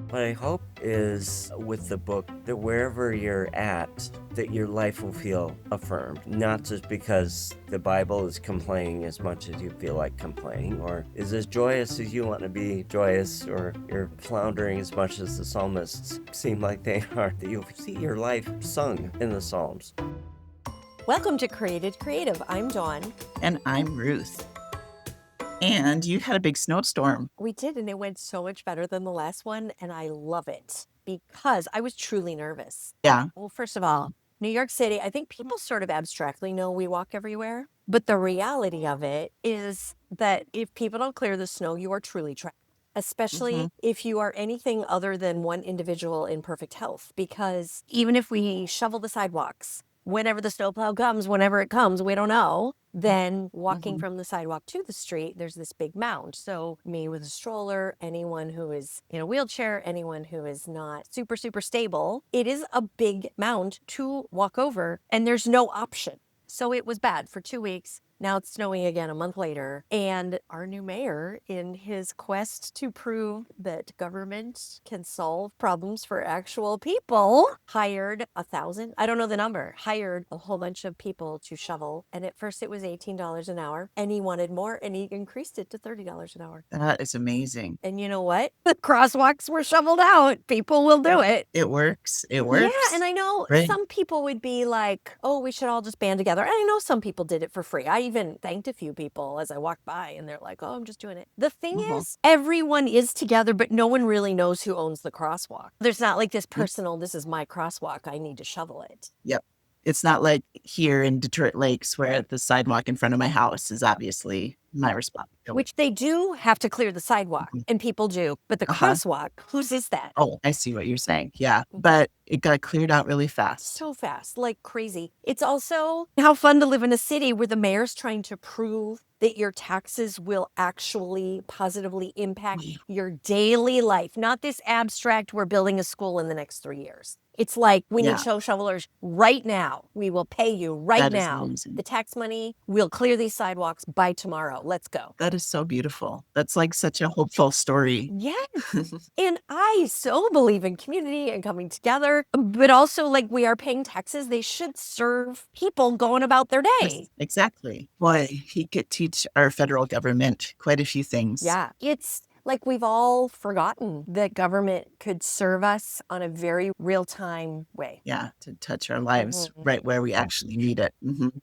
What I hope is with the book that wherever you're at, that your life will feel affirmed. Not just because the Bible is complaining as much as you feel like complaining, or is as joyous as you want to be joyous, or you're floundering as much as the psalmists seem like they are, that you'll see your life sung in the Psalms. Welcome to Created Creative. I'm Dawn. And I'm Ruth. And you had a big snowstorm. We did, and it went so much better than the last one, and I love it because I was truly nervous. Yeah. Well, first of all, New York City, I think people sort of abstractly know we walk everywhere, but the reality of it is that if people don't clear the snow, you are truly trapped. Especially if you are anything other than one individual in perfect health, because even if we shovel the sidewalks, whenever the snowplow comes, whenever it comes, we don't know. Then walking from the sidewalk to the street, there's this big mound. So me with a stroller, anyone who is in a wheelchair, anyone who is not super, super stable, it is a big mound to walk over and there's no option. So it was bad for 2 weeks. Now it's snowing again a month later. And our new mayor, in his quest to prove that government can solve problems for actual people, hired 1,000, I don't know the number, hired a whole bunch of people to shovel. And at first it was $18 an hour. And he wanted more, and he increased it to $30 an hour. That is amazing. And you know what? The crosswalks were shoveled out. People will do it. It works. It works. Yeah, and I know some people would be like, oh, we should all just band together. And I know some people did it for free. I even thanked a few people as I walked by, and they're like, oh, I'm just doing it. The thing is, everyone is together, but no one really knows who owns the crosswalk. There's not like this personal, this is my crosswalk, I need to shovel it. Yep. It's not like here in Detroit Lakes where the sidewalk in front of my house is obviously my responsibility. Which they do have to clear the sidewalk, and people do. But the crosswalk, whose is that? Oh, I see what you're saying. Yeah. But it got cleared out really fast. So fast, like crazy. It's also how fun to live in a city where the mayor's trying to prove that your taxes will actually positively impact your daily life. Not this abstract, we're building a school in the next 3 years. It's like, we need shovelers right now. We will pay you right now. The tax money, we'll clear these sidewalks by tomorrow. Let's go. That is so beautiful. That's like such a hopeful story. Yes. And I so believe in community and coming together, but also like we are paying taxes. They should serve people going about their day. Exactly. Boy, he could teach our federal government quite a few things. Yeah. It's like we've all forgotten that government could serve us on a very real-time way. Yeah, to touch our lives right where we actually need it.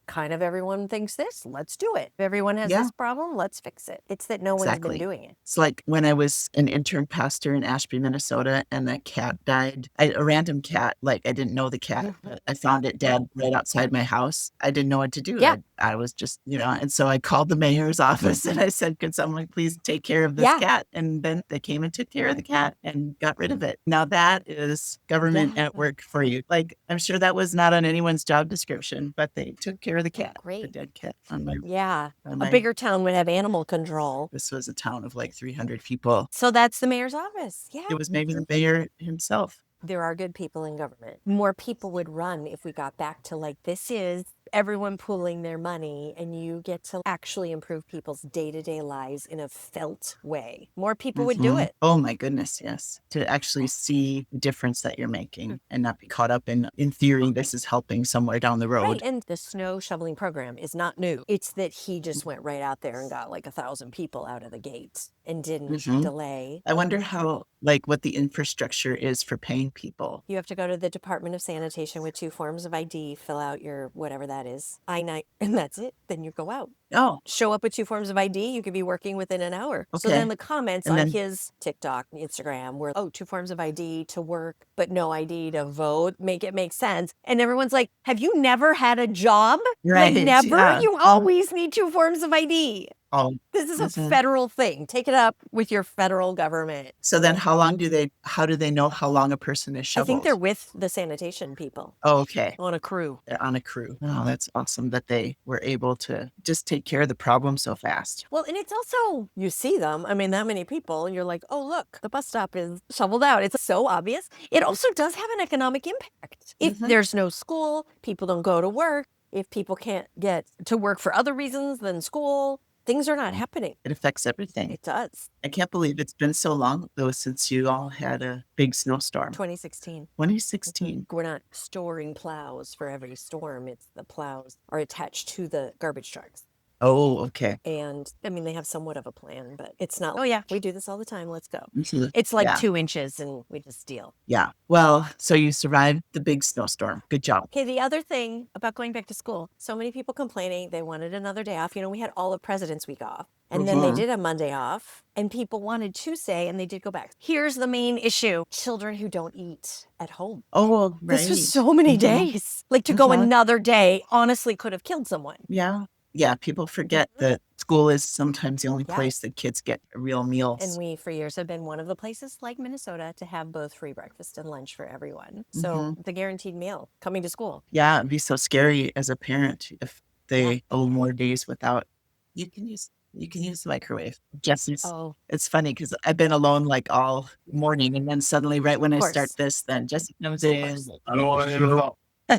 Kind of everyone thinks this, let's do it. If everyone has this problem, let's fix it. It's that no one's been doing it. It's like when I was an intern pastor in Ashby, Minnesota, and the cat died. A random cat, like I didn't know the cat. I found it dead right outside my house. I didn't know what to do. Yeah. I was just, and so I called the mayor's office and I said, could someone please take care of this cat? And then they came and took care of the cat and got rid of it. Now that is government at work for you. Like, I'm sure that was not on anyone's job description, but they took care of the cat. Great. The dead cat. A bigger town would have animal control. This was a town of like 300 people. So that's the mayor's office. Yeah. It was maybe the mayor himself. There are good people in government. More people would run if we got back to like, this is everyone pooling their money and you get to actually improve people's day-to-day lives in a felt way. More people would do it. Oh my goodness, yes. To actually see the difference that you're making and not be caught up in theory, this is helping somewhere down the road. Right. And the snow shoveling program is not new. It's that he just went right out there and got like 1,000 people out of the gates and didn't delay. I wonder how, like, what the infrastructure is for paying people. You have to go to the Department of Sanitation with 2 forms of ID, fill out your whatever that is, I-9, and that's it. Then you go out. Oh. Show up with 2 forms of ID, you could be working within an hour. Okay. So then the comments on his TikTok, Instagram were, 2 forms of ID to work, but no ID to vote. Make it make sense. And everyone's like, have you never had a job? Right. Like, never? Yeah. You always need 2 forms of ID. Oh, this is a federal thing. Take it up with your federal government. So then how do they know how long a person is shoveled? I think they're with the sanitation people. Oh, okay. On a crew. They're on a crew. Oh, that's awesome that they were able to just take care of the problem so fast. Well, and it's also, you see them, I mean, that many people, and you're like, oh, look, the bus stop is shoveled out. It's so obvious. It also does have an economic impact. If there's no school, people don't go to work. If people can't get to work for other reasons than school, things are not happening. It affects everything. It does. I can't believe it's been so long, though, since you all had a big snowstorm. 2016. 2016. We're not storing plows for every storm. It's the plows are attached to the garbage trucks. Oh, okay. And I mean, they have somewhat of a plan, but it's not, oh yeah, we do this all the time. Let's go. Mhm. It's like Yeah. 2 inches and we just deal. Yeah. Well, so you survived the big snowstorm. Good job. Okay, the other thing about going back to school, so many people complaining they wanted another day off. You know, we had all of President's Week off. And then they did a Monday off, and people wanted Tuesday, and they did go back. Here's the main issue. Children who don't eat at home. Oh, right. This was so many days. Like to go another day honestly could have killed someone. Yeah. Yeah. People forget that school is sometimes the only place that kids get real meals. And we, for years, have been one of the places like Minnesota to have both free breakfast and lunch for everyone. So the guaranteed meal coming to school. Yeah. It'd be so scary as a parent if they go more days without. You can use the microwave. Jesse's. Oh, It's funny because I've been alone like all morning, and then suddenly, right when I start course. this, then Jesse comes in. I don't want to interrupt.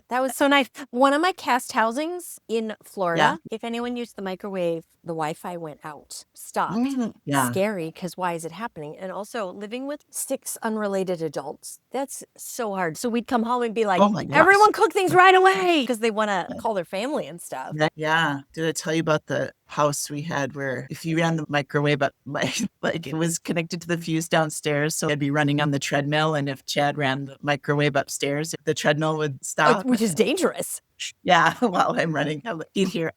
that was so nice. One of my cast housings in Florida, if anyone used the microwave, the Wi-Fi went out, stopped. Yeah. Scary, because why is it happening? And also living with 6 unrelated adults, that's so hard. So we'd come home and be like, Oh my gosh. everyone cook things right away because they want to call their family and stuff. Yeah. Did I tell you about the house we had where if you ran the microwave up, like it was connected to the fuse downstairs, so I'd be running on the treadmill, and if Chad ran the microwave upstairs, the treadmill would stop. Which is dangerous. Yeah, while I'm running, you'd hear,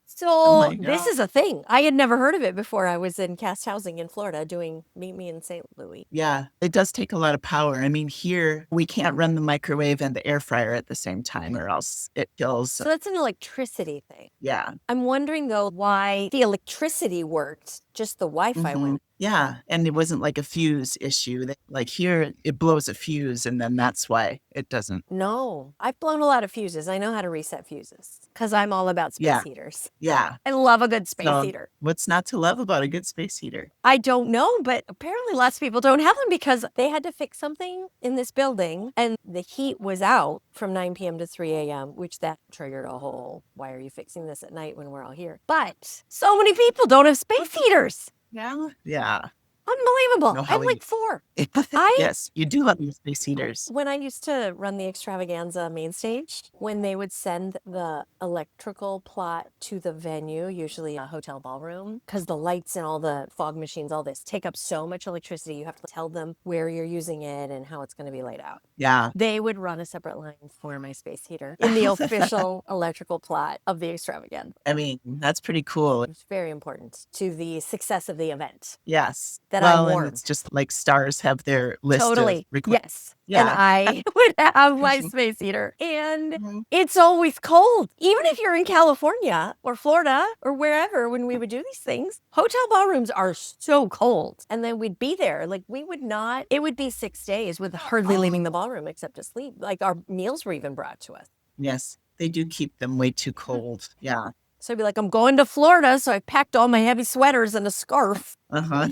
So my this God. is a thing. I had never heard of it before. I was in cast housing in Florida doing Meet Me in St. Louis. Yeah, it does take a lot of power. I mean, here we can't run the microwave and the air fryer at the same time, or else it kills. So that's an electricity thing. Yeah. I'm wondering though why the electricity worked, just the Wi-Fi went. Yeah, and it wasn't like a fuse issue. Like here, it blows a fuse, and then that's why it doesn't. No, I've blown a lot of fuses. I know how to reset fuses because I'm all about space heaters. Yeah. I love a good space So, heater. what's not to love about a good space heater? I don't know, but apparently lots of people don't have them because they had to fix something in this building and the heat was out from 9 p.m. to 3 a.m., which that triggered a whole, why are you fixing this at night when we're all here? But so many people don't have space heaters. Yeah. Yeah. Unbelievable. Know I how have we- like 4. Yes, you do love your space heaters. When I used to run the extravaganza main stage, when they would send the electrical plot to the venue, usually a hotel ballroom, because the lights and all the fog machines, all this take up so much electricity, you have to tell them where you're using it and how it's going to be laid out. Yeah. They would run a separate line for my space heater in the official electrical plot of the extravaganza. I mean, that's pretty cool. It's very important to the success of the event. Yes. That well, I'm warm. and it's just like stars have their list Totally. of requests. Yes. Yeah. And I would have my space heater. And Mhm. it's always cold. Even if you're in California or Florida or wherever when we would do these things, hotel ballrooms are so cold. And then we'd be there. Like we would not, it would be 6 days with hardly leaving the ballroom except to sleep. Like our meals were even brought to us. Yes. They do keep them way too cold. Yeah. So I'd be like, I'm going to Florida. So I packed all my heavy sweaters and a scarf. Uh-huh.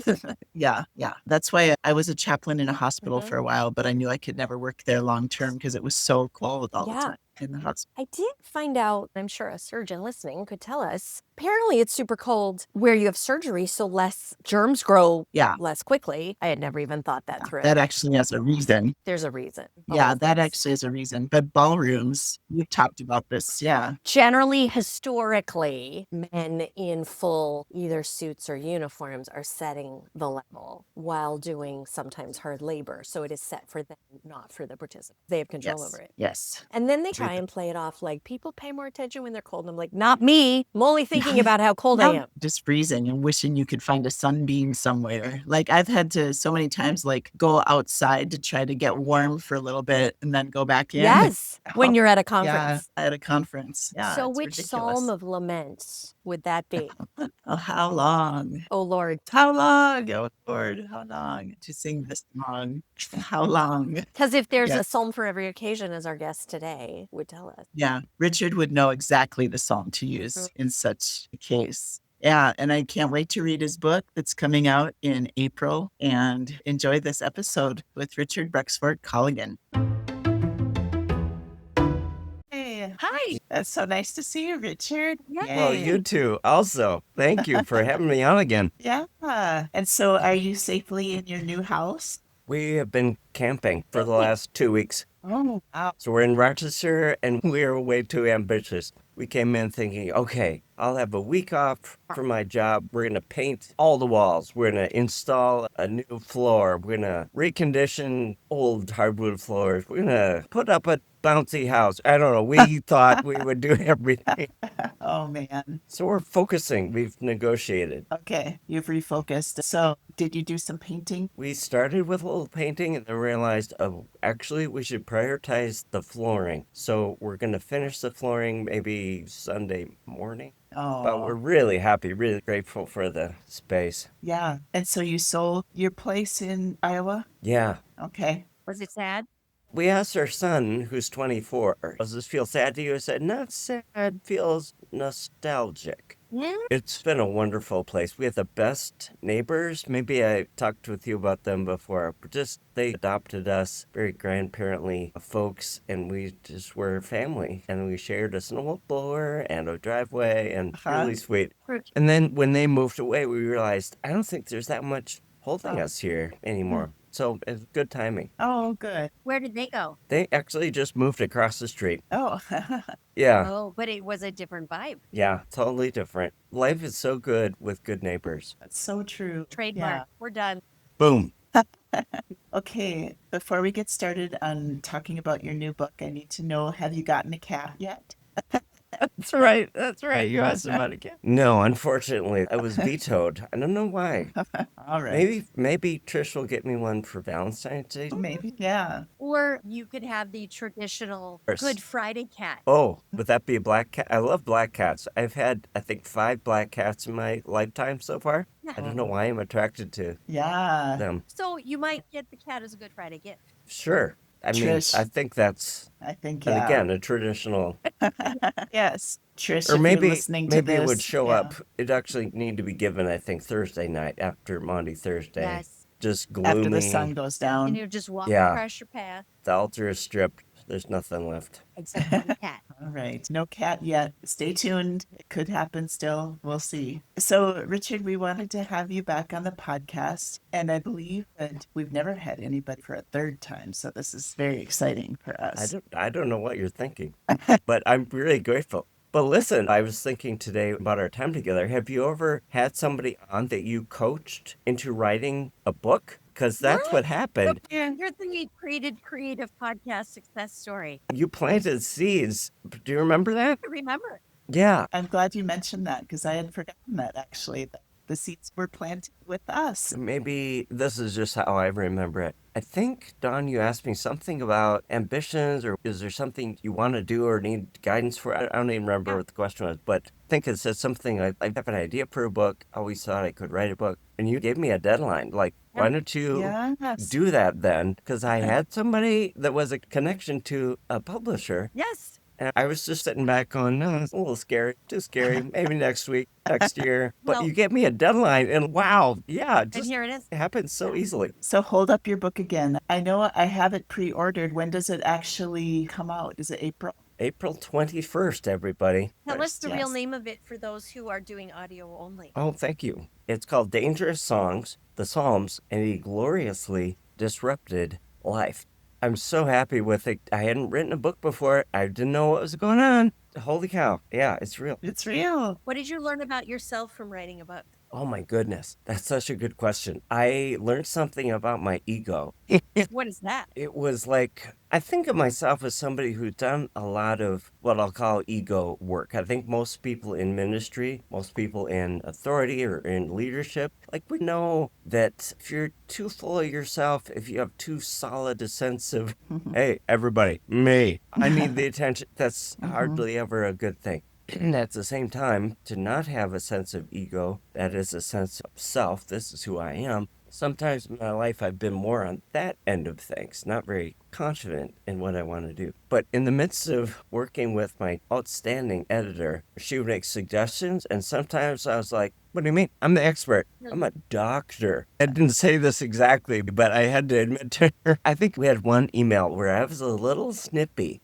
Yeah. Yeah. That's why I was a chaplain in a hospital for a while, but I knew I could never work there long term because it was so cold all the time in the hospital. I did find out, I'm sure a surgeon listening could tell us, apparently it's super cold where you have surgery, so less germs grow less quickly. I had never even thought that through. That actually has a reason. There's a reason. Yeah, that actually is a reason. But ballrooms, we've talked about this. Yeah. Generally, historically, men in full either suits or uniforms are setting the level while doing sometimes hard labor. So it is set for them, not for the participants. They have control over it. Yes. And then they try and play it off like people pay more attention when they're cold. And I'm like, not me. I'm only thinking about how cold I am. Just freezing and wishing you could find a sunbeam somewhere. Like I've had to so many times like go outside to try to get warm for a little bit and then go back in. Yes, when you're at a conference. Yeah, at a conference. Yeah. So it's which ridiculous. psalm of lament would that be? Oh, how long? Oh, Lord. How long? Oh, Lord, how long to sing this song? How long? Because if there's a psalm for every occasion, as our guest today would tell us. Yeah, Richard would know exactly the psalm to use in such a case. Yeah, and I can't wait to read his book that's coming out in April and enjoy this episode with Richard Bruxvoort Colligan. Hey, Hi. That's so nice to see you, Richard. Well, Yay. you too. Also, thank you for having me on again. Yeah. And so are you safely in your new house? We have been camping for the last 2 weeks. Oh, wow. So we're in Rochester and we are way too ambitious. We came in thinking, okay, I'll have a week off from my job. We're going to paint all the walls. We're going to install a new floor. We're going to recondition old hardwood floors. We're going to put up a bouncy house. I don't know. We thought we would do everything. Oh, man. So we're focusing. We've negotiated. Okay. You've refocused. So did you do some painting? We started with a little painting and then realized, oh, actually, we should prioritize the flooring. So we're going to finish the flooring maybe Sunday morning. But we're Oh, really happy, really grateful for the space. yeah. And so you sold your place in Iowa? Yeah. Okay. Was it sad? We asked our son, who's 24, does this feel sad to you? He said, not sad, feels nostalgic. Yeah. It's been a wonderful place. We have the best neighbors. Maybe I talked with you about them before. But just they adopted us, very grandparently folks, and we just were family. And we shared a snowblower and a driveway, and really sweet. And then when they moved away, we realized, I don't think there's that much holding us here anymore. So it's good timing. Oh, good. Where did they go? They actually just moved across the street. Oh, Yeah. Oh, but it was a different vibe. Yeah, totally different. Life is so good with good neighbors. that's so true. Trademark. Yeah. We're done. Boom. Okay. Before we get started on talking about your new book, I need to know, have you gotten a cat yet? That's right. That's right. You asked about it again. No, unfortunately, I was vetoed. I don't know why. All right. Maybe Trish will get me one for Valentine's Day. Maybe. Yeah. Or you could have the traditional Good Friday cat. Oh, would that be a black cat? I love black cats. I've had, I think, 5 black cats in my lifetime so far. I don't know why I'm attracted to Yeah. them. So you might get the cat as a Good Friday gift. Sure. I mean, Trish. I think that's, I think, and yeah. again, a traditional. Yes. Trish, Or if you're maybe listening to maybe this, it would show yeah. up. It'd actually need to be given, I think, Thursday night after Maundy Thursday. Yes. Just gloomy. After the sun goes And down. you just walk Yeah. across your path. The altar is stripped. There's nothing left. Except for the cat. All right. No cat yet. Stay tuned. It could happen still. We'll see. So, Richard, we wanted to have you back on the podcast. And I believe that we've never had anybody for a third time. So this is very exciting for us. I don't know what you're thinking, but I'm really grateful. But listen, I was thinking today about our time together. Have you ever had somebody on that you coached into writing a book? Because that's what happened. You're the creative podcast success story. You planted seeds. Do you remember that? I remember. Yeah. I'm glad you mentioned that because I had forgotten that actually. That the seeds were planted with us. Maybe this is just how I remember it. I think, Dawn, you asked me something about ambitions, or is there something you want to do or need guidance for? I don't even remember what the question was, but I think it said something like, I have an idea for a book. I always thought I could write a book. And you gave me a deadline. Like, why don't you Yes. do that then? Because I had somebody that was a connection to a publisher. Yes. And I was just sitting back going, no, it's a little scary, too scary. Maybe next week, next year. But Well- you gave me a deadline, and wow, yeah, And just here it is. it happens so easily. So hold up your book again. I know I have it pre-ordered. When does it actually come out? Is it April? April 21st, everybody. Tell us the real Yes. name of it for those who are doing audio only. Oh, thank you. It's called Dangerous Songs, the Psalms, and a Gloriously Disrupted Life. I'm so happy with it. I hadn't written a book before. I didn't know what was going on. Holy cow. Yeah, it's real. It's real. What did you learn about yourself from writing a book? Oh my goodness. That's such a good question. I learned something about my ego. What is that? It was like, I think of myself as somebody who's done a lot of what I'll call ego work. I think most people in ministry, most people in authority or in leadership, like we know that if you're too full of yourself, if you have too solid a sense of, hey, everybody, me, I need the attention, that's hardly ever a good thing. And at the same time, to not have a sense of ego, that is a sense of self, this is who I am. Sometimes in my life, I've been more on that end of things, not very confident in what I want to do. But in the midst of working with my outstanding editor, she would make suggestions, and sometimes I was like, What do you mean? I'm the expert. I'm a doctor. I didn't say this exactly, but I had to admit to her. I think we had one email where I was a little snippy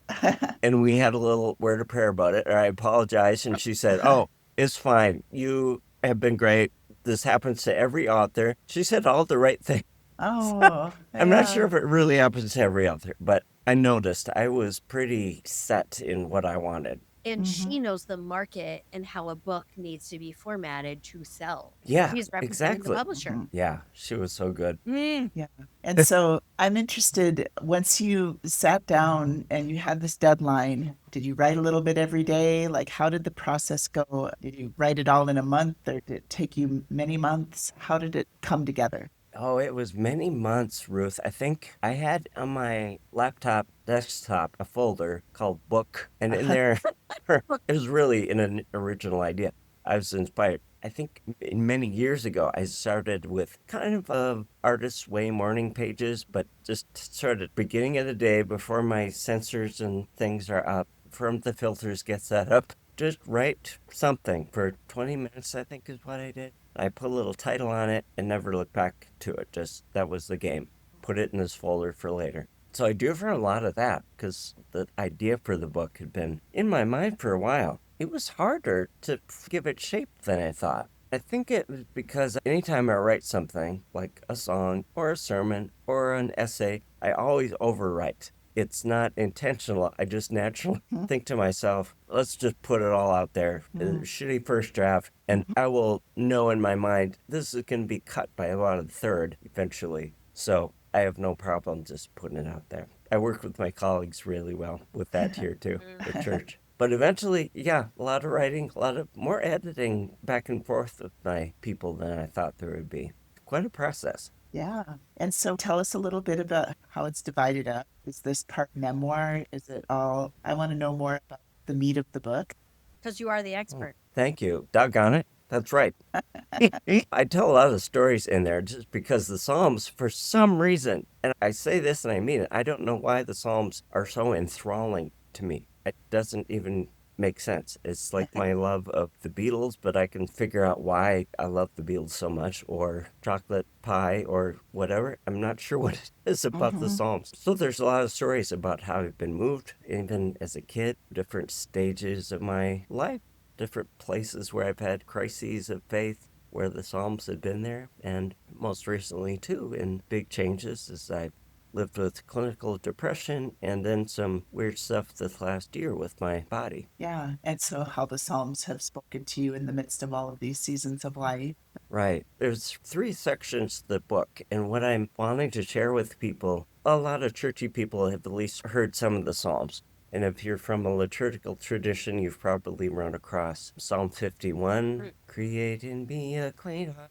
and we had a little word of prayer about it. Or I apologized and she said, oh, it's fine. You have been great. This happens to every author. She said all the right things. Oh, I'm not sure if it really happens to every author, but I noticed I was pretty set in what I wanted. And she knows the market and how a book needs to be formatted to sell. Yeah, She's representing exactly. the publisher. Yeah, she was so good. Yeah. And so I'm interested, once you sat down and you had this deadline, did you write a little bit every day? Like, how did the process go? Did you write it all in a month, or did it take you many months? How did it come together? Oh, it was many months, Ruth. I think I had on my desktop, a folder called Book. And in there, it was really an original idea. I was inspired. I think many years ago, I started with kind of a artist's way morning pages, but just started beginning of the day before my sensors and things are up, before the filters get set up. Just write something for 20 minutes, I think is what I did. I put a little title on it and never looked back to it. Just that was the game. Put it in this folder for later. So I do for a lot of that because the idea for the book had been in my mind for a while. It was harder to give it shape than I thought. I think it was because anytime I write something, like a song or a sermon or an essay, I always overwrite. It's not intentional. I just naturally think to myself, let's just put it all out there. Shitty first draft. And I will know in my mind, this is going to be cut by about a third eventually. So I have no problem just putting it out there. I work with my colleagues really well with that here too, at church. But eventually, yeah, a lot of writing, a lot of more editing back and forth with my people than I thought there would be. Quite a process. Yeah. And so tell us a little bit about how it's divided up. Is this part memoir? Is it all? I want to know more about the meat of the book. Because you are the expert. Thank you. Doggone it. That's right. I tell a lot of stories in there just because the Psalms, for some reason, and I say this and I mean it, I don't know why the Psalms are so enthralling to me. It doesn't even make sense. It's like my love of the Beatles, but I can figure out why I love the Beatles so much, or chocolate pie, or whatever. I'm not sure what it is about the Psalms. So there's a lot of stories about how I've been moved, even as a kid, different stages of my life, different places where I've had crises of faith, where the Psalms have been there, and most recently, too, in big changes as I've lived with clinical depression and then some weird stuff this last year with my body. Yeah. And so how the Psalms have spoken to you in the midst of all of these seasons of life. Right. There's 3 sections to the book, and what I'm wanting to share with people, a lot of churchy people have at least heard some of the Psalms. And if you're from a liturgical tradition, you've probably run across Psalm 51, create in me a clean heart,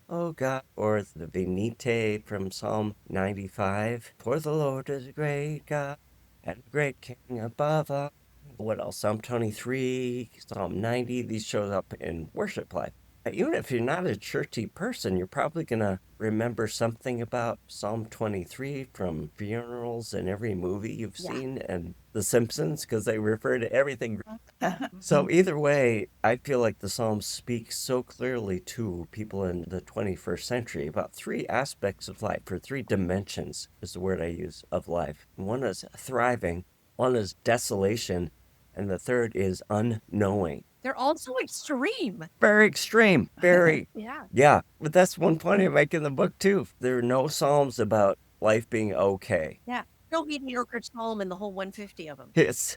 O God, or the Venite from Psalm 95, for the Lord is a great God and a great King above all. What else? Psalm 23, Psalm 90, these show up in worship life. Even if you're not a churchy person, you're probably going to remember something about Psalm 23 from funerals and every movie you've seen and The Simpsons, because they refer to everything. So either way, I feel like the Psalms speak so clearly to people in the 21st century about 3 aspects of life, or 3 dimensions is the word I use, of life. One is thriving, one is desolation, and the third is unknowing. They're all so extreme. Very extreme. Very. Yeah. Yeah. But that's one point I make in the book, too. There are no Psalms about life being okay. Yeah. No mediocre psalm in the whole 150 of them.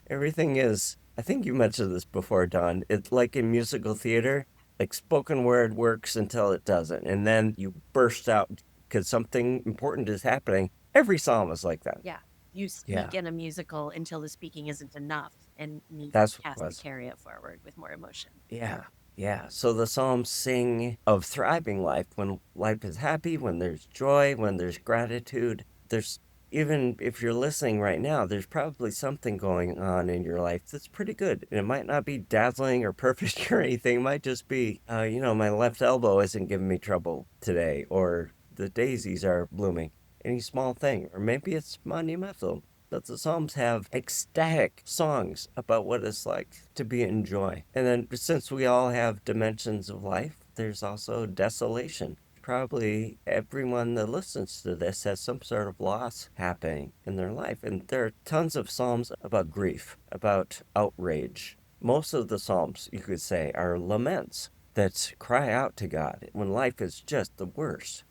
Everything is, I think you mentioned this before, Dawn. It's like in musical theater, like spoken word works until it doesn't. And then you burst out because something important is happening. Every psalm is like that. Yeah. You speak in a musical until the speaking isn't enough and That's what has it was. to carry it forward with more emotion. Yeah. Yeah. So the Psalms sing of thriving life, when life is happy, when there's joy, when there's gratitude. There's, even if you're listening right now, there's probably something going on in your life that's pretty good. And it might not be dazzling or perfect or anything. It might just be, my left elbow isn't giving me trouble today, or the daisies are blooming. Any small thing, or maybe it's monumental. But the Psalms have ecstatic songs about what it's like to be in joy. And then since we all have dimensions of life, there's also desolation. Probably everyone that listens to this has some sort of loss happening in their life. And there are tons of Psalms about grief, about outrage. Most of the Psalms, you could say, are laments that cry out to God when life is just the worst.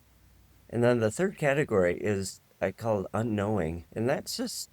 And then the third category is, I call it unknowing. And that's just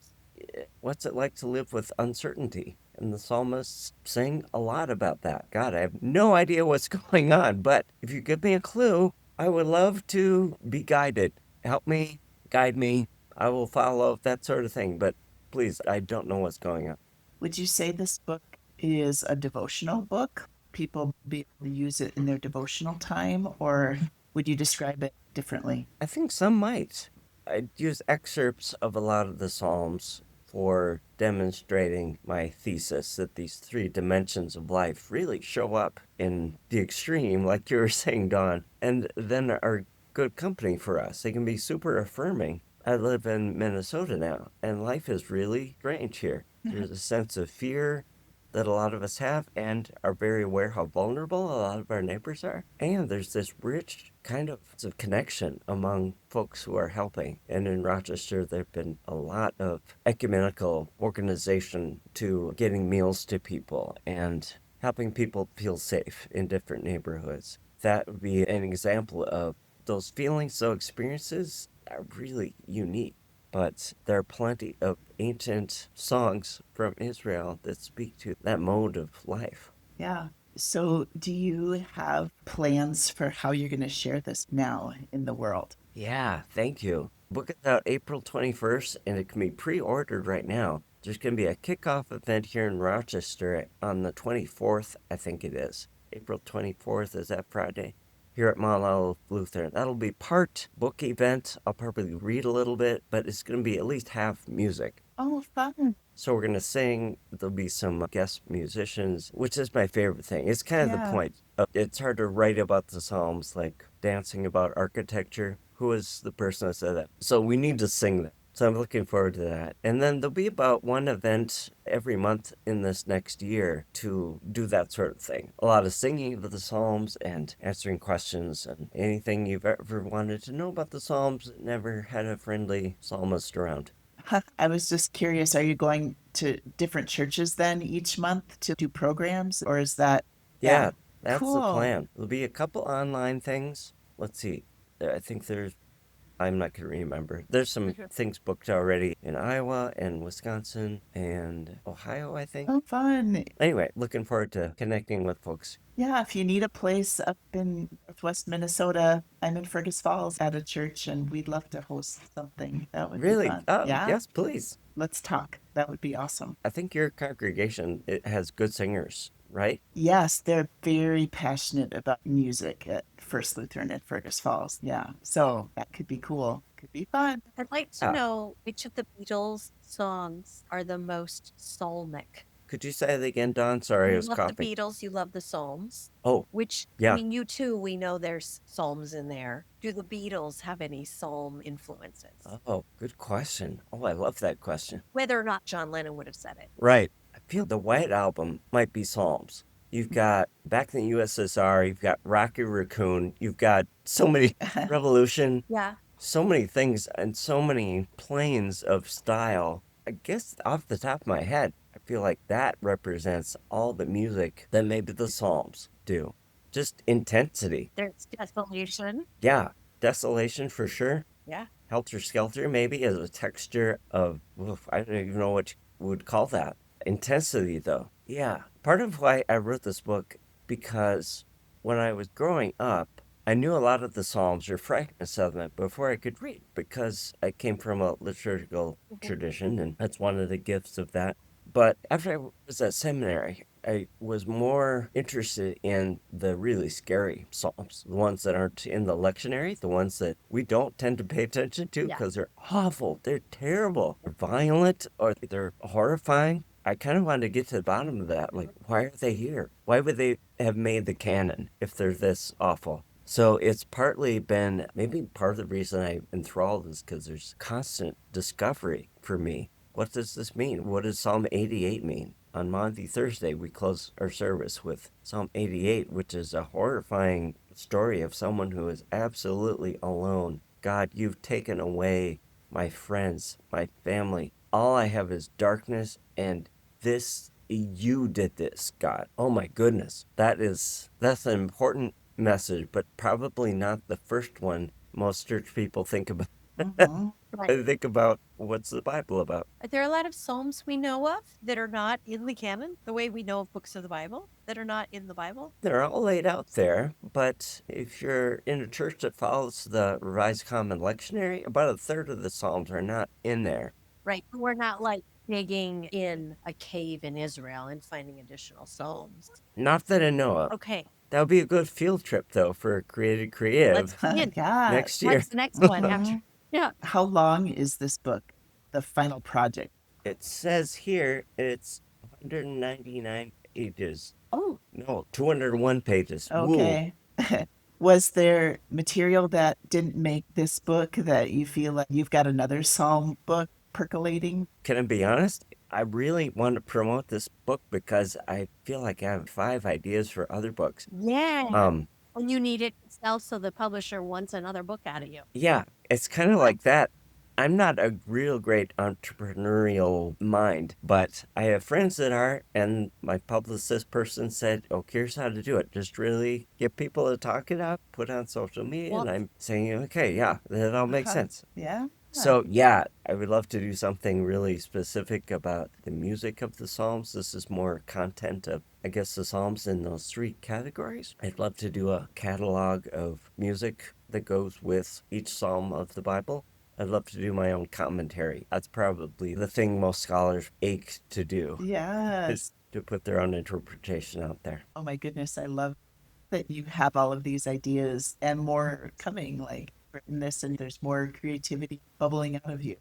what's it like to live with uncertainty. And the psalmists sing a lot about that. God, I have no idea what's going on, but if you give me a clue, I would love to be guided. Help me, guide me. I will follow, that sort of thing. But please, I don't know what's going on. Would you say this book is a devotional book? People be able to use it in their devotional time, or would you describe it differently? I think some might. I'd use excerpts of a lot of the Psalms for demonstrating my thesis that these three dimensions of life really show up in the extreme, like you were saying, Dawn, and then are good company for us. They can be super affirming. I live in Minnesota now, and life is really strange here. There's a sense of fear that a lot of us have and are very aware how vulnerable a lot of our neighbors are. And there's this rich kind of connection among folks who are helping. And in Rochester, there have been a lot of ecumenical organization to getting meals to people and helping people feel safe in different neighborhoods. That would be an example of those feelings, those experiences are really unique. But there are plenty of ancient songs from Israel that speak to that mode of life. Yeah. So, do you have plans for how you're going to share this now in the world? Yeah, thank you. Book is out April 21st, and it can be pre-ordered right now. There's going to be a kickoff event here in Rochester on the 24th, I think it is. April 24th, is that Friday? Here at Mount Olive Lutheran. That'll be part book event. I'll probably read a little bit, but it's going to be at least half music. Oh, fun. So we're going to sing. There'll be some guest musicians, which is my favorite thing. It's kind of the point. It's hard to write about the Psalms, like dancing about architecture. Who is the person that said that? So we need to sing that. So I'm looking forward to that. And then there'll be about one event every month in this next year to do that sort of thing. A lot of singing of the Psalms and answering questions and anything you've ever wanted to know about the Psalms that never had a friendly psalmist around. I was just curious, are you going to different churches then each month to do programs, or is that? Yeah, that's the Cool. plan. There'll be a couple online things. Let's see. I think I'm not going to remember. There's some things booked already in Iowa and Wisconsin and Ohio, I think. Oh, fun. Anyway, looking forward to connecting with folks. Yeah, if you need a place up in Northwest Minnesota, I'm in Fergus Falls at a church, and we'd love to host something. That would Really? be fun. Oh, Yeah, yes, please. let's talk. That would be awesome. I think your congregation, it has good singers, right? Yes, they're very passionate about music at First Lutheran at Fergus Falls. Yeah, so that could be cool. Could be fun. I'd like to know which of the Beatles songs are the most psalmic. Could you say that again, Dawn? Sorry, I You was love coughing. the Beatles, you love the Psalms. Oh, Which, yeah. I mean, you too, we know there's Psalms in there. Do the Beatles have any Psalm influences? Oh, good question. Oh, I love that question. Whether or not John Lennon would have said it. Right. I feel the White Album might be Psalms. You've got back in the USSR, you've got Rocky Raccoon, you've got so many Revolution, Yeah. so many things and so many planes of style. I guess off the top of my head, I feel like that represents all the music that maybe the Psalms do. Just intensity. There's Desolation. Yeah, Desolation for sure. Yeah. Helter Skelter maybe as a texture of, I don't even know what you would call that. Intensity though. Yeah. Part of why I wrote this book, because when I was growing up, I knew a lot of the Psalms or fragments of them before I could read, because I came from a liturgical tradition, and that's one of the gifts of that. But after I was at seminary, I was more interested in the really scary Psalms, the ones that aren't in the lectionary, the ones that we don't tend to pay attention to because they're awful, they're terrible, they're violent, or they're horrifying. I kind of wanted to get to the bottom of that. Like, why are they here? Why would they have made the canon if they're this awful? So it's partly been, maybe part of the reason I'm enthralled is because there's constant discovery for me. What does this mean? What does Psalm 88 mean? On Maundy Thursday, we close our service with Psalm 88, which is a horrifying story of someone who is absolutely alone. God, you've taken away my friends, my family. All I have is darkness, and you did this, God. Oh my goodness. That's an important message, but probably not the first one most church people think about. Mhm. Right. I think about, what's the Bible about? Are there a lot of Psalms we know of that are not in the canon, the way we know of books of the Bible that are not in the Bible? They're all laid out there, but if you're in a church that follows the Revised Common Lectionary, about a third of the Psalms are not in there. Right. We're not like digging in a cave in Israel and finding additional Psalms. Not that I know of. Okay. That would be a good field trip, though, for Let's Creative begin. Yeah. next year. What's the next one Mhm. after? Yeah. How long is this book? The final project? It says here it's 199 pages. Oh, No, 201 pages. Woo. Okay. Was there material that didn't make this book that you feel like you've got another psalm book percolating? Can I be honest? I really want to promote this book because I feel like I have 5 ideas for other books. yeah. And you need it to sell, so the publisher wants another book out of you. Yeah, it's kind of like that. I'm not a real great entrepreneurial mind, but I have friends that are, and my publicist person said, oh, here's how to do it. Just really get people to talk it up, put it on social media, Well- and I'm saying, okay, yeah, that all makes Uh-huh. sense. Yeah. So, yeah, I would love to do something really specific about the music of the Psalms. This is more content of, I guess, the Psalms in those 3 categories. I'd love to do a catalog of music that goes with each Psalm of the Bible. I'd love to do my own commentary. That's probably the thing most scholars ache to do, Yes. is to put their own interpretation out there. Oh my goodness, I love that you have all of these ideas and more coming, like written this, and there's more creativity bubbling out of you.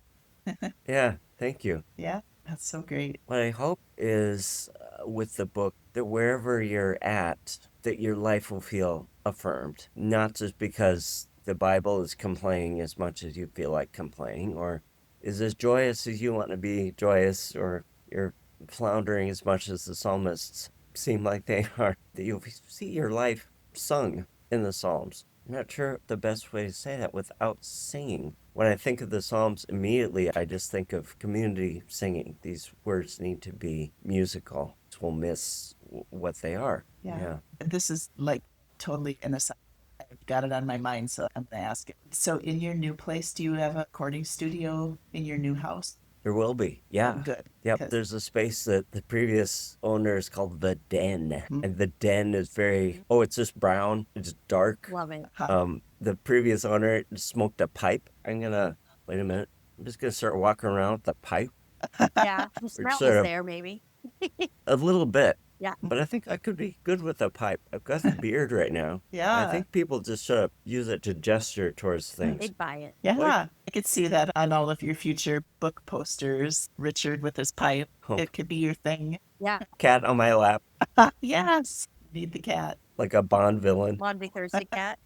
Yeah, thank you. Yeah, that's so great. What I hope is with the book that wherever you're at, that your life will feel affirmed, not just because the Bible is complaining as much as you feel like complaining, or is as joyous as you want to be joyous, or you're floundering as much as the psalmists seem like they are, that you'll see your life sung in the Psalms. I'm not sure the best way to say that without singing. When I think of the Psalms, immediately I just think of community singing. These words need to be musical. We'll miss what they are. Yeah. This is like totally an aside. I've got it on my mind, so I'm gonna ask it. So in your new place, do you have a recording studio in your new house? There will be. Yeah. Oh, good. Yep. 'Cause- There's a space that the previous owner is called the Den. Mm. And the Den is very, it's just brown. It's dark. Love it. The previous owner smoked a pipe. Wait a minute. I'm just going to start walking around with the pipe Yeah. The smell sort was of- there, maybe. a little bit. Yeah. But I think I could be good with a pipe. I've got the beard right now. Yeah. I think people just sort of use it to gesture towards things. They'd buy it. Yeah, Like- I could see that on all of your future book posters. Richard with his pipe. Oh. It could be your thing. Yeah. Cat on my lap, Yes. Need the cat. like a Bond villain. Laundry Thursday cat.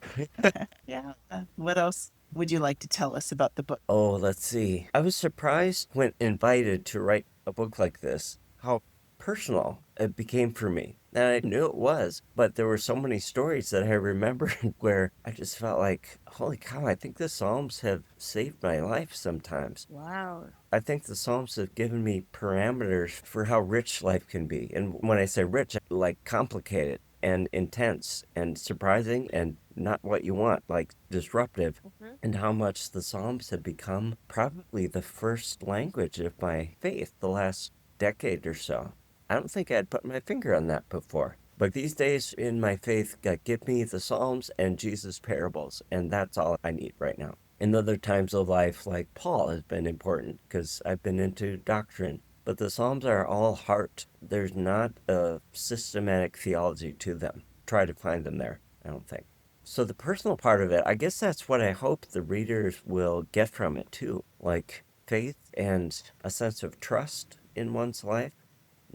Yeah. What else would you like to tell us about the book? Oh, let's see. I was surprised when invited to write a book like this, how personal it became for me. And I knew it was, but there were so many stories that I remembered where I just felt like, holy cow, I think the Psalms have saved my life sometimes. Wow. I think the Psalms have given me parameters for how rich life can be. And when I say rich, I like complicated and intense and surprising and not what you want, like disruptive. Mhm. And how much the Psalms have become probably the first language of my faith the last decade or so. I don't think I'd put my finger on that before. But these days in my faith, God, give me the Psalms and Jesus' parables, and that's all I need right now. In other times of life, like Paul, has been important because I've been into doctrine. But the Psalms are all heart. There's not a systematic theology to them. Try to find them there, I don't think. So the personal part of it, I guess that's what I hope the readers will get from it too. Like faith and a sense of trust in one's life,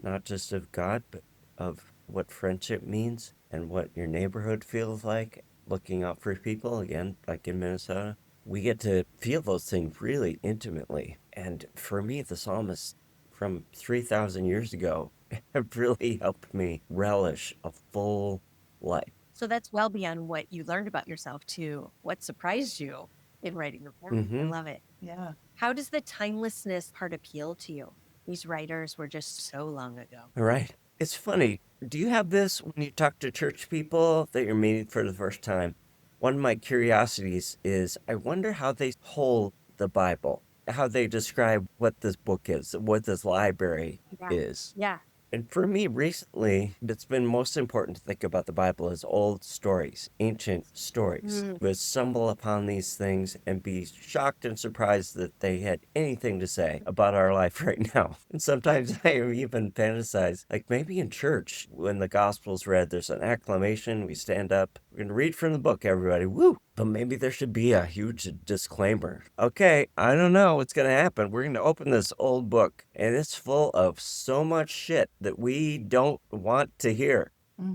not just of God, but of what friendship means and what your neighborhood feels like, looking out for people, again, like in Minnesota. We get to feel those things really intimately. And for me, the psalmists from 3,000 years ago have really helped me relish a full life. So that's well beyond what you learned about yourself to what surprised you in writing your book. I Mhm. love it. Yeah. How does the timelessness part appeal to you? These writers were just so long ago. Right. It's funny. Do you have this when you talk to church people that you're meeting for the first time? One of my curiosities is I wonder how they hold the Bible, how they describe what this book is, what this library Yeah. is. Yeah. And for me recently, it's been most important to think about the Bible as old stories, ancient stories. We stumble upon these things and be shocked and surprised that they had anything to say about our life right now. And sometimes I even fantasize, like maybe in church, when the gospel's read, there's an acclamation, we stand up, we're going to read from the book, everybody, woo! But maybe there should be a huge disclaimer. Okay, I don't know what's going to happen. We're going to open this old book, and it's full of so much shit that we don't want to hear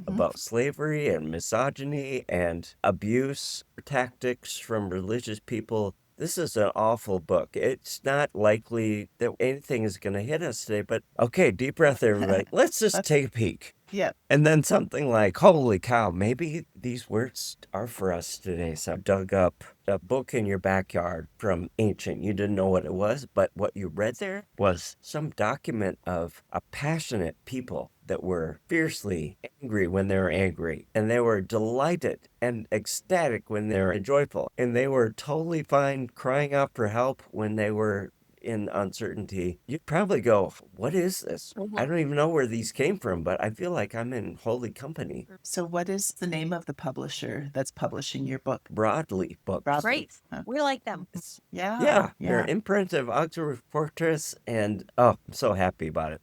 about slavery and misogyny and abuse tactics from religious people. This is an awful book. It's not likely that anything is going to hit us today, but okay, deep breath, everybody. Let's just take a peek. Yeah. And then something like, holy cow, maybe these words are for us today. So I dug up a book in your backyard from ancient. You didn't know what it was, but what you read there was some document of a passionate people that were fiercely angry when they were angry. And they were delighted and ecstatic when they were joyful. And they were totally fine crying out for help when they were in uncertainty. You'd probably go, what is this? I don't even know where these came from, but I feel like I'm in holy company. So what is the name of the publisher that's publishing your book? Broadly books. Broadly. Great. Huh. We like them. Yeah. Yeah, they're imprint of Oxford Fortress, and oh, I'm so happy about it.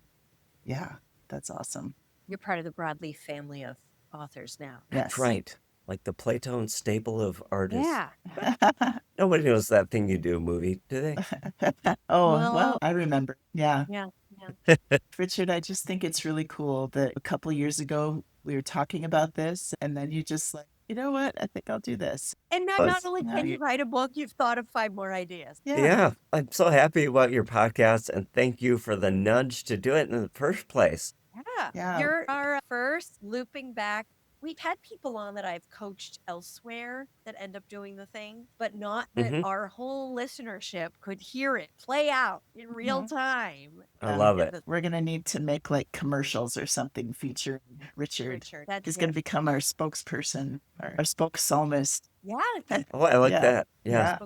Yeah. That's awesome. You're part of the Broadleaf family of authors now. That's Yes. right. Like the Plato and stable of artists. Yeah. Nobody knows that thing you do movie, do they? Oh, Well- well, I remember. Yeah. Yeah. Richard, I just think it's really cool that a couple years ago we were talking about this and then you just like, you know what? I think I'll do this. And Plus- not only No, can you- you write a book, you've thought of 5 more ideas. Yeah, I'm so happy about your podcast, and thank you for the nudge to do it in the first place. Yeah. You're our first looping back. We've had people on that I've coached elsewhere that end up doing the thing, but not that our whole listenership could hear it play out in real time. I love it. We're going to need to make like commercials or something featuring Richard. That's He's going to become our spokesperson, our spoke psalmist. Yeah. Oh, I like Yeah. that. Yeah.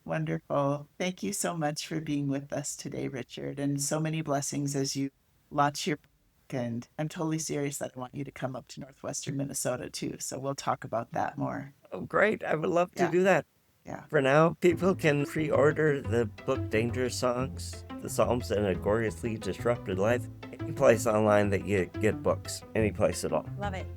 Wonderful. Thank you so much for being with us today, Richard, and so many blessings as you launch your book. And I'm totally serious that I want you to come up to Northwestern Minnesota too. So we'll talk about that more. Oh, great. I would love to Yeah. do that. Yeah. For now, people can pre-order the book Dangerous Songs, the Psalms in a Gloriously Disrupted Life, any place online that you get books, any place at all. Love it.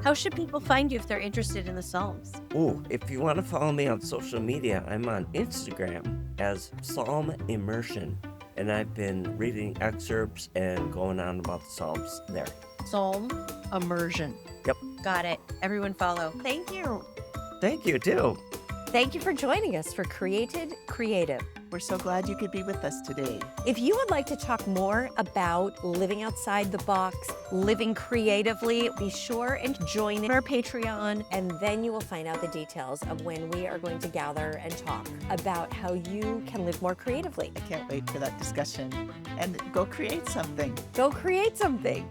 How should people find you if they're interested in the Psalms? Ooh, if you want to follow me on social media, I'm on Instagram as Psalm Immersion, and I've been reading excerpts and going on about the Psalms there. Psalm Immersion. Yep. Got it. Everyone follow. Thank you. Thank you, too. Thank you for joining us for Created Creative. We're so glad you could be with us today. If you would like to talk more about living outside the box, living creatively, be sure and join our Patreon, and then you will find out the details of when we are going to gather and talk about how you can live more creatively. I can't wait for that discussion. And go create something. Go create something.